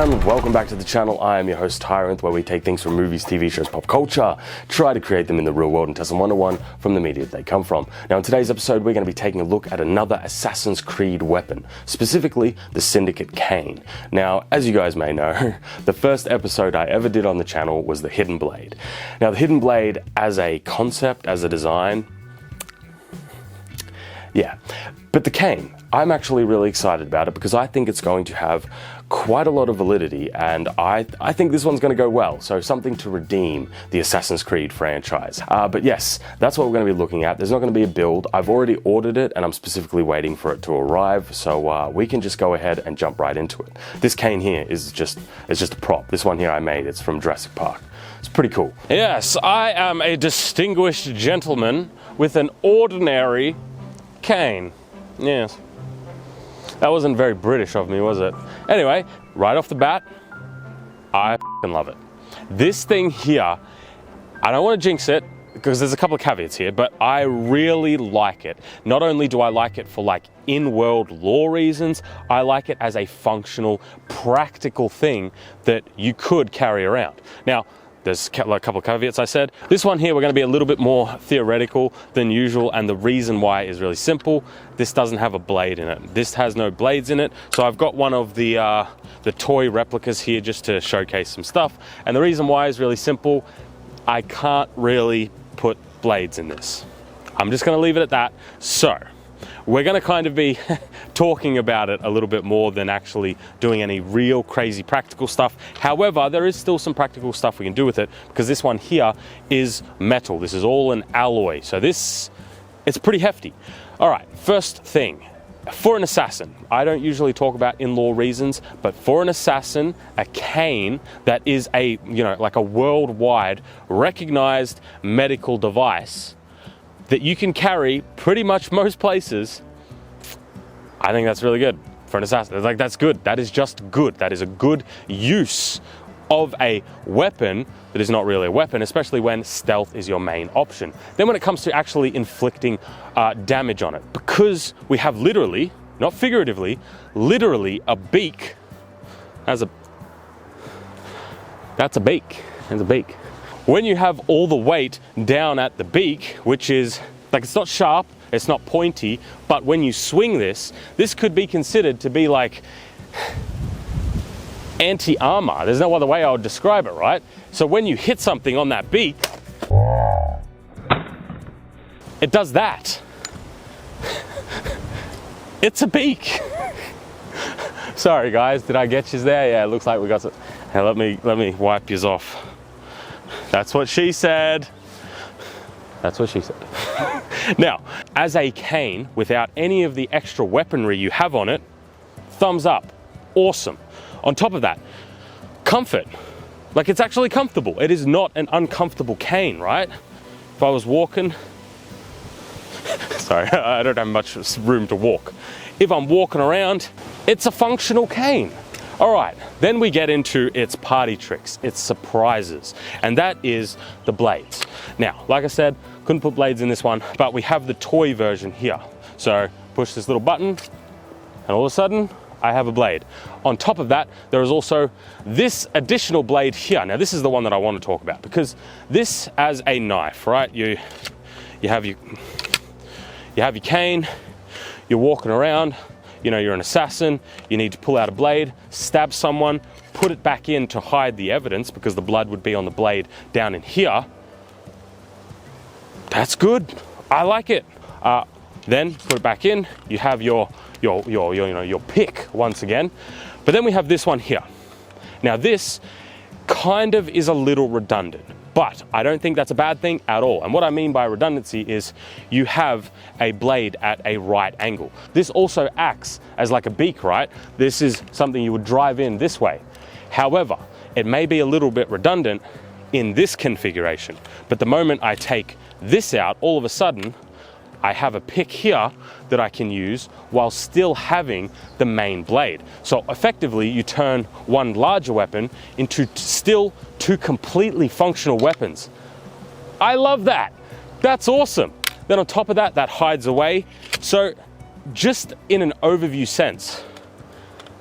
and welcome back to the channel. I am your host Tyrant, where we take things from movies, TV shows, pop culture, try to create them in the real world and test them one-to-one from the media they come from. Now in today's episode we're going to be taking a look at another Assassin's Creed weapon, specifically the Syndicate cane. Now as you guys may know, the first episode I ever did on the channel was the Hidden Blade. Now the Hidden Blade as a concept, as a design, yeah. But the cane, I'm actually really excited about it because I think it's going to have quite a lot of validity, and I think this one's going to go well. So something to redeem the Assassin's Creed franchise. But yes, that's what we're going to be looking at. There's not going to be a build. I've already ordered it and I'm specifically waiting for it to arrive. So we can just go ahead and jump right into it. This cane here is just a prop. This one here I made, it's from Jurassic Park. It's pretty cool. Yes, I am a distinguished gentleman with an ordinary cane. Yes. That wasn't very British of me, was it? Anyway, right off the bat, I f***ing love it. This thing here, I don't want to jinx it because there's a couple of caveats here, but I really like it. Not only do I like it for like in-world lore reasons, I like it as a functional, practical thing that you could carry around. Now, there's a couple of caveats I said. This one here, we're going to be a little bit more theoretical than usual, and the reason why is really simple. This doesn't have a blade in it. This has no blades in it, so I've got one of the toy replicas here just to showcase some stuff. And the reason why is really simple. I can't really put blades in this. I'm just going to leave it at that. So we're going to kind of be talking about it a little bit more than actually doing any real crazy practical stuff. However, there is still some practical stuff we can do with it because this one here is metal. This is all an alloy. So it's pretty hefty. All right, first thing, for an assassin, I don't usually talk about in-law reasons, but for an assassin, a cane that is a, like a worldwide recognized medical device that you can carry pretty much most places, I think that's really good for an assassin. Like, that's good. That is just good. That is a good use of a weapon that is not really a weapon, especially when stealth is your main option. Then when it comes to actually inflicting damage on it, because we have literally, not figuratively, literally a beak. That's a beak. That's a beak. When you have all the weight down at the beak, which is, like, it's not sharp, it's not pointy, but when you swing this could be considered to be like anti-armor. There's no other way I would describe it, right? So when you hit something on that beak, it does that. It's a beak. Sorry guys, did I get you there? Yeah, it looks like we got it. Hey, let me wipe yous off. That's what she said. That's what she said. Now, as a cane, without any of the extra weaponry you have on it, thumbs up. Awesome. On top of that, comfort. Like, it's actually comfortable. It is not an uncomfortable cane, right? If I was walking, sorry, I don't have much room to walk. If I'm walking around, it's a functional cane. All right, then we get into its party tricks, its surprises, and that is the blades. Now, like I said, couldn't put blades in this one, but we have the toy version here. So push this little button, and all of a sudden, I have a blade. On top of that, there is also this additional blade here. Now, this is the one that I want to talk about, because this as a knife, right? You have your cane, you're walking around, you're an assassin, you need to pull out a blade, stab someone, put it back in to hide the evidence because the blood would be on the blade down in here. That's good. I like it. Then put it back in, you have your pick once again. But then we have this one here. Now this kind of is a little redundant, but I don't think that's a bad thing at all. And what I mean by redundancy is you have a blade at a right angle. This also acts as like a beak, right? This is something you would drive in this way. However, it may be a little bit redundant in this configuration, but the moment I take this out, all of a sudden, I have a pick here that I can use while still having the main blade. So effectively, you turn one larger weapon into still two completely functional weapons. I love that. That's awesome. Then on top of that, that hides away. So just in an overview sense,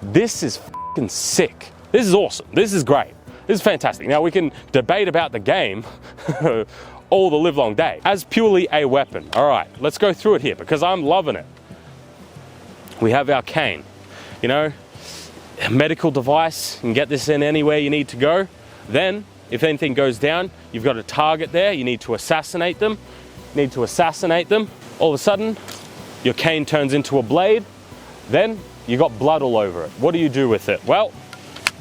this is f***ing sick. This is awesome. This is great. This is fantastic. Now we can debate about the game all the live long day as purely a weapon. All right, let's go through it here because I'm loving it. We have our cane, you know, a medical device. You can get this in anywhere you need to go. Then if anything goes down, you've got a target there. You need to assassinate them. All of a sudden, your cane turns into a blade. Then you got blood all over it. What do you do with it? Well,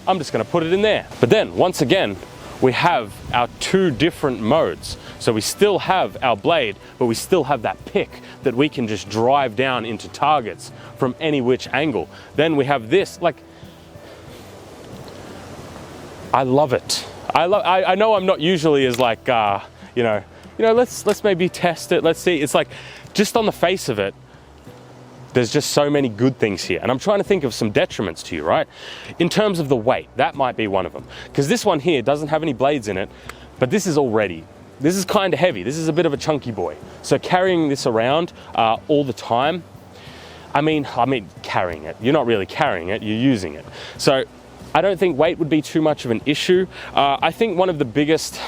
I'm just gonna put it in there. But then once again, we have our two different modes. So we still have our blade, but we still have that pick that we can just drive down into targets from any which angle. Then we have this, like, I love it. I know I'm not usually as like, you know, let's maybe test it. Let's see. It's like, just on the face of it, there's just so many good things here. And I'm trying to think of some detriments to you, right? In terms of the weight, that might be one of them. Because this one here doesn't have any blades in it, but this is kind of heavy. This is a bit of a chunky boy. So carrying this around all the time, I mean, carrying it. You're not really carrying it, you're using it. So I don't think weight would be too much of an issue. I think one of the biggest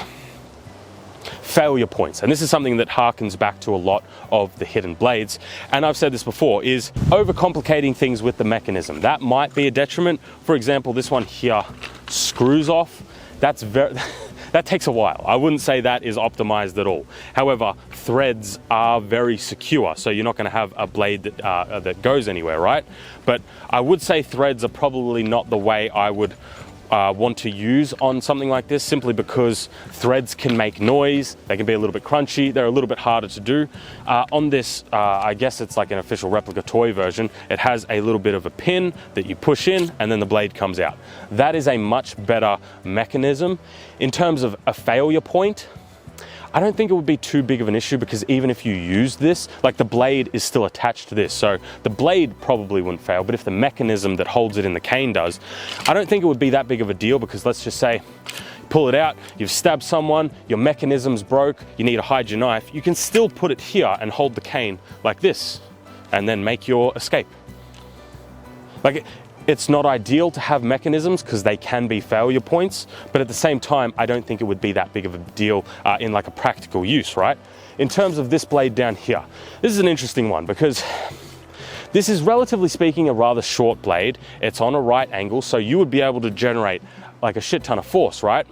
failure points, and this is something that harkens back to a lot of the hidden blades, and I've said this before, is overcomplicating things with the mechanism. That might be a detriment. For example, this one here screws off. That takes a while. I wouldn't say that is optimized at all. However, threads are very secure, so you're not going to have a blade that goes anywhere, right? But I would say threads are probably not the way I would want to use on something like this, simply because threads can make noise, they can be a little bit crunchy, they're a little bit harder to do. On this, I guess it's like an official replica toy version, it has a little bit of a pin that you push in and then the blade comes out. That is a much better mechanism. In terms of a failure point, I don't think it would be too big of an issue, because even if you use this, like, the blade is still attached to this. So the blade probably wouldn't fail, but if the mechanism that holds it in the cane does, I don't think it would be that big of a deal, because let's just say, pull it out, you've stabbed someone, your mechanism's broke, you need to hide your knife, you can still put it here and hold the cane like this, and then make your escape. Like, it's not ideal to have mechanisms because they can be failure points, but at the same time, I don't think it would be that big of a deal in like a practical use, right? In terms of this blade down here, this is an interesting one because this is, relatively speaking, a rather short blade. It's on a right angle, so you would be able to generate like a shit ton of force, right?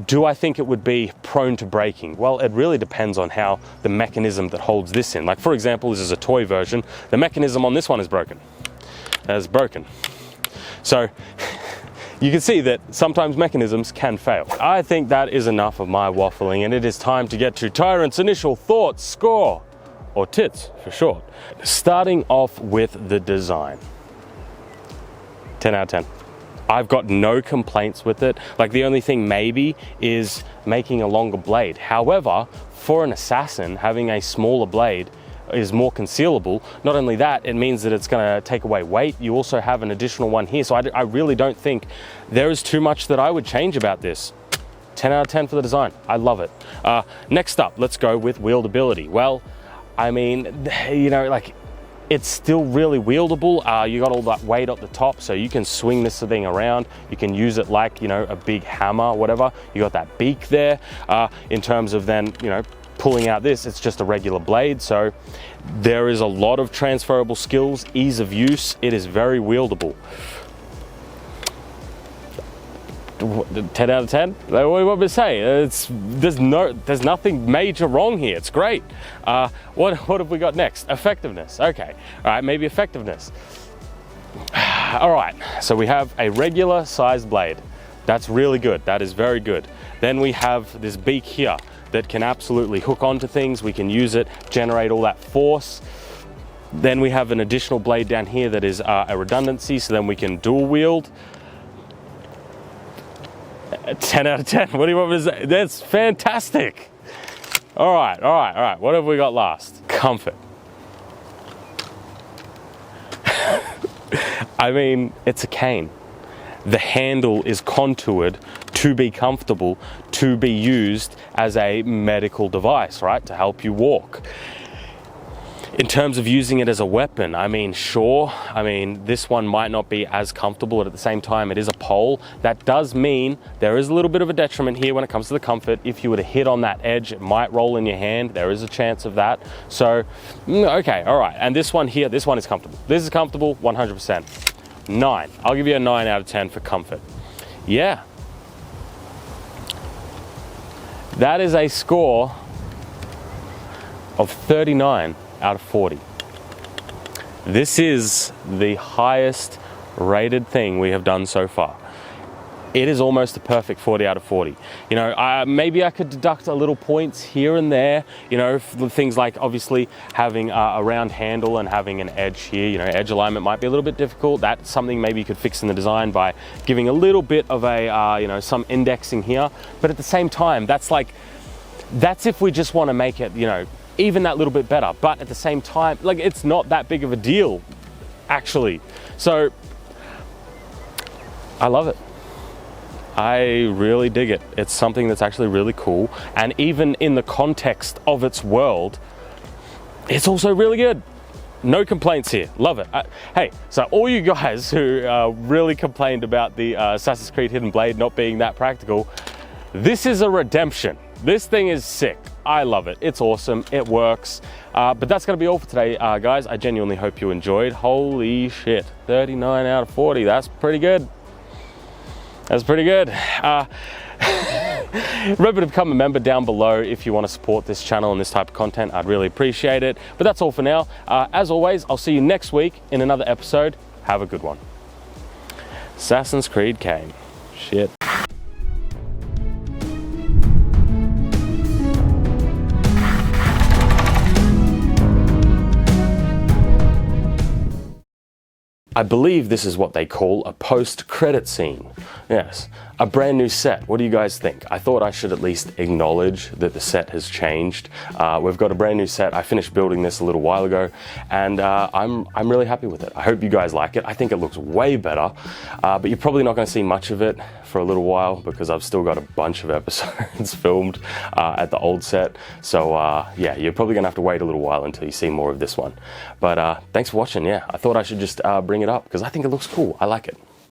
Do I think it would be prone to breaking? Well, it really depends on how the mechanism that holds this in. Like, for example, this is a toy version. The mechanism on this one is broken. So you can see that sometimes mechanisms can fail. I think that is enough of my waffling, and it is time to get to Tyrant's initial thoughts, score, or tits for short. Starting off with the design. 10 out of 10. I've got no complaints with it. Like, the only thing maybe is making a longer blade. However, for an assassin, having a smaller blade is more concealable. Not only that, it means that it's going to take away weight. You also have an additional one here, so I really don't think there is too much that I would change about this. 10 out of 10 for the design. I love it. Next up, let's go with wieldability. Well, I mean, you know, like, it's still really wieldable. You got all that weight at the top, so you can swing this thing around. You can use it like, you know, a big hammer or whatever. You got that beak there. In terms of then, you know, pulling out this, it's just a regular blade, so there is a lot of transferable skills, ease of use. It is very wieldable. 10 out of 10? What do you want me to say? There's nothing major wrong here. It's great. What have we got next? Effectiveness. Okay. All right, maybe effectiveness. All right, so we have a regular sized blade. That's really good. That is very good. Then we have this beak here that can absolutely hook onto things. We can use it, generate all that force. Then we have an additional blade down here that is a redundancy, so then we can dual wield. 10 out of 10. What do you want me to say? That's fantastic. All right. What have we got last? Comfort. I mean, it's a cane. The handle is contoured to be comfortable, to be used as a medical device, right? To help you walk. In terms of using it as a weapon, I mean, sure. I mean, this one might not be as comfortable, but at the same time, it is a pole. That does mean there is a little bit of a detriment here when it comes to the comfort. If you were to hit on that edge, it might roll in your hand. There is a chance of that. So, okay, all right. And this one here, this one is comfortable. This is comfortable, 100%. 9. I'll give you a 9 out of 10 for comfort. Yeah. That is a score of 39 out of 40. This is the highest rated thing we have done so far. It is almost a perfect 40 out of 40. You know, maybe I could deduct a little points here and there, you know, things like obviously having a round handle and having an edge here, you know, edge alignment might be a little bit difficult. That's something maybe you could fix in the design by giving a little bit of a, you know, some indexing here. But at the same time, that's if we just want to make it, you know, even that little bit better. But at the same time, like, it's not that big of a deal, actually. So I love it. I really dig it. It's something that's actually really cool. And even in the context of its world, it's also really good. No complaints here. Love it. Hey, so all you guys who really complained about the Assassin's Creed Hidden Blade not being that practical, this is a redemption. This thing is sick. I love it. It's awesome. It works. But that's going to be all for today, guys. I genuinely hope you enjoyed. Holy shit. 39 out of 40. That's pretty good. That's pretty good. Remember to become a member down below if you want to support this channel and this type of content. I'd really appreciate it. But that's all for now. As always, I'll see you next week in another episode. Have a good one. Assassin's Creed came. Shit. I believe this is what they call a post-credit scene. Yes, a brand new set. What do you guys think? I thought I should at least acknowledge that the set has changed. We've got a brand new set. I finished building this a little while ago, and I'm really happy with it. I hope you guys like it. I think it looks way better, but you're probably not going to see much of it for a little while because I've still got a bunch of episodes filmed at the old set. So yeah, you're probably gonna have to wait a little while until you see more of this one. But thanks for watching. Yeah, I thought I should just bring it up because I think it looks cool. I like it.